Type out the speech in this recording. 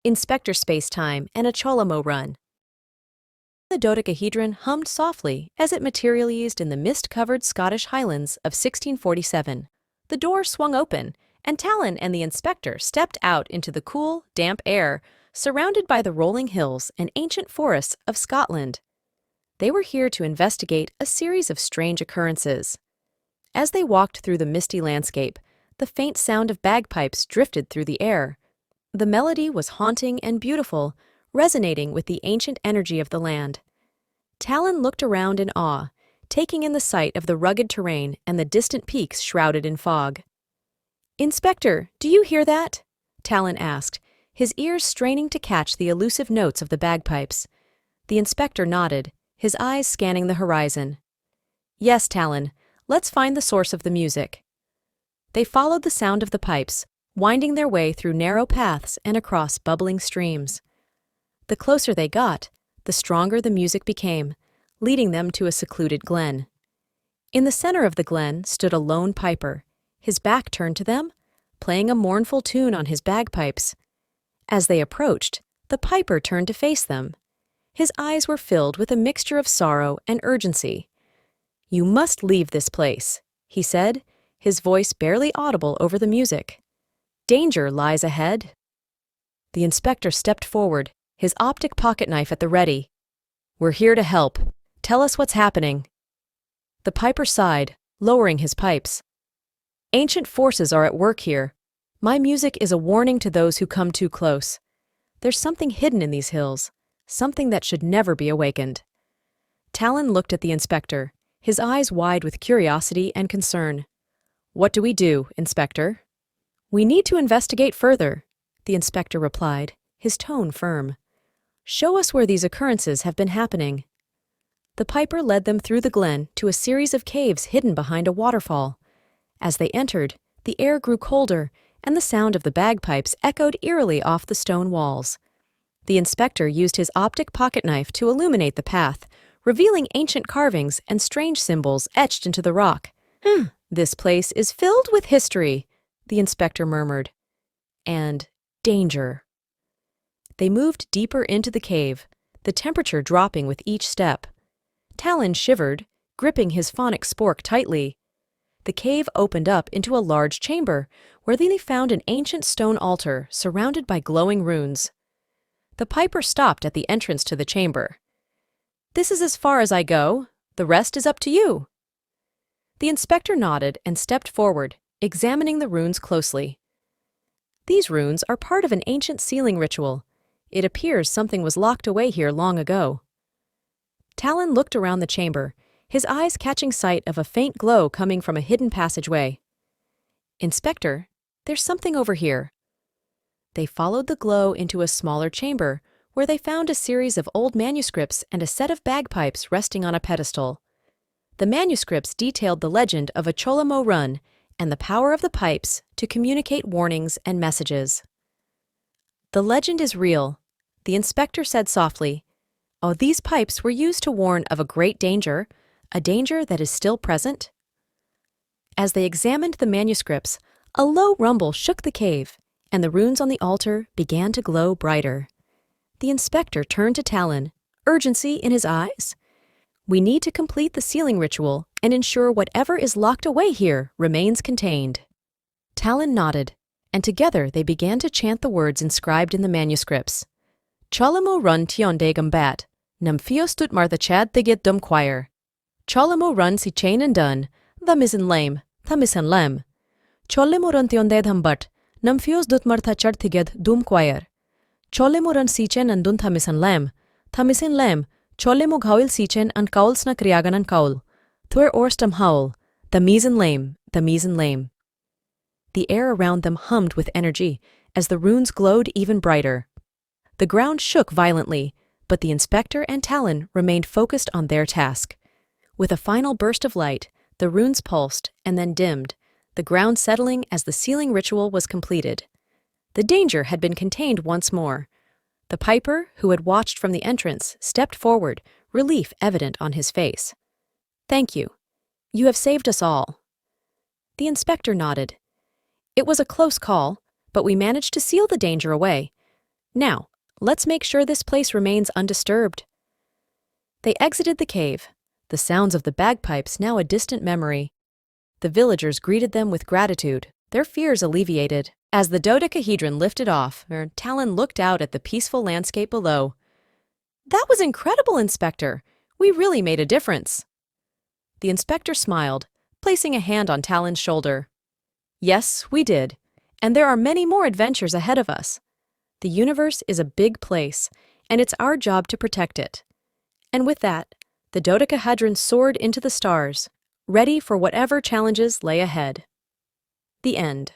Inspector Spacetime, and a Cholla Mo Run. The dodecahedron hummed softly as it materialized in the mist-covered Scottish Highlands of 1647. The door swung open, and Tallyn and the inspector stepped out into the cool, damp air, surrounded by the rolling hills and ancient forests of Scotland. They were here to investigate a series of strange occurrences. As they walked through the misty landscape, the faint sound of bagpipes drifted through the air. The melody was haunting and beautiful, resonating with the ancient energy of the land. Tallyn looked around in awe, taking in the sight of the rugged terrain and the distant peaks shrouded in fog. "Inspector, do you hear that?" Tallyn asked, his ears straining to catch the elusive notes of the bagpipes. The inspector nodded, his eyes scanning the horizon. "Yes, Tallyn, let's find the source of the music." They followed the sound of the pipes, winding their way through narrow paths and across bubbling streams. The closer they got, the stronger the music became, leading them to a secluded glen. In the center of the glen stood a lone piper, his back turned to them, playing a mournful tune on his bagpipes. As they approached, the piper turned to face them. His eyes were filled with a mixture of sorrow and urgency. "You must leave this place," he said, his voice barely audible over the music. "Danger lies ahead." The inspector stepped forward, his optic pocketknife at the ready. "We're here to help. Tell us what's happening." The piper sighed, lowering his pipes. "Ancient forces are at work here. My music is a warning to those who come too close. There's something hidden in these hills, something that should never be awakened." Tallyn looked at the inspector, his eyes wide with curiosity and concern. "What do we do, Inspector?" "We need to investigate further," the inspector replied, his tone firm. "Show us where these occurrences have been happening." The piper led them through the glen to a series of caves hidden behind a waterfall. As they entered, the air grew colder, and the sound of the bagpipes echoed eerily off the stone walls. The inspector used his optic pocketknife to illuminate the path, revealing ancient carvings and strange symbols etched into the rock. "This place is filled with history," the inspector murmured. "And danger." They moved deeper into the cave, the temperature dropping with each step. Tallyn shivered, gripping his phonic spork tightly. The cave opened up into a large chamber, where they found an ancient stone altar surrounded by glowing runes. The piper stopped at the entrance to the chamber. "This is as far as I go. The rest is up to you." The inspector nodded and stepped forward, examining the runes closely. "These runes are part of an ancient sealing ritual. It appears something was locked away here long ago." Tallyn looked around the chamber, his eyes catching sight of a faint glow coming from a hidden passageway. "Inspector, there's something over here." They followed the glow into a smaller chamber, where they found a series of old manuscripts and a set of bagpipes resting on a pedestal. The manuscripts detailed the legend of a Cholla Mo Run and the power of the pipes to communicate warnings and messages. "The legend is real," the inspector said softly. "Oh, these pipes were used to warn of a great danger, a danger that is still present." As they examined the manuscripts, a low rumble shook the cave, and the runes on the altar began to glow brighter. The inspector turned to Tallyn, urgency in his eyes. "We need to complete the sealing ritual and ensure whatever is locked away here remains contained." Tallyn nodded, and together they began to chant the words inscribed in the manuscripts. "Cholla Mo Run tionde gumbat, nam fios tut martha chad thigit dum choir. Cholla Mo Run si chain and dun, thum is in lame, thum is in lem. Cholla Mo Run tionde dhumbat, nam fios dut martha chad thigit dum choir. Cholla Mo Run si chain and dun thum is in lem, thum is in lem. Cholle mo ghaul sichen an kauls na kriagan an kaul. Thuer orstam howl, the measen lame, the measen lame." The air around them hummed with energy as the runes glowed even brighter. The ground shook violently, but the inspector and Tallyn remained focused on their task. With a final burst of light, the runes pulsed and then dimmed, the ground settling as the sealing ritual was completed. The danger had been contained once more. The piper, who had watched from the entrance, stepped forward, relief evident on his face. "Thank you. You have saved us all." The inspector nodded. "It was a close call, but we managed to seal the danger away. Now, let's make sure this place remains undisturbed. They exited the cave, the sounds of the bagpipes now a distant memory. The villagers greeted them with gratitude, their fears alleviated. As the dodecahedron lifted off, Tallyn looked out at the peaceful landscape below. "That was incredible, Inspector. We really made a difference." The inspector smiled, placing a hand on Tallyn's shoulder. "Yes, we did. And there are many more adventures ahead of us. The universe is a big place, and it's our job to protect it." And with that, the dodecahedron soared into the stars, ready for whatever challenges lay ahead. The end.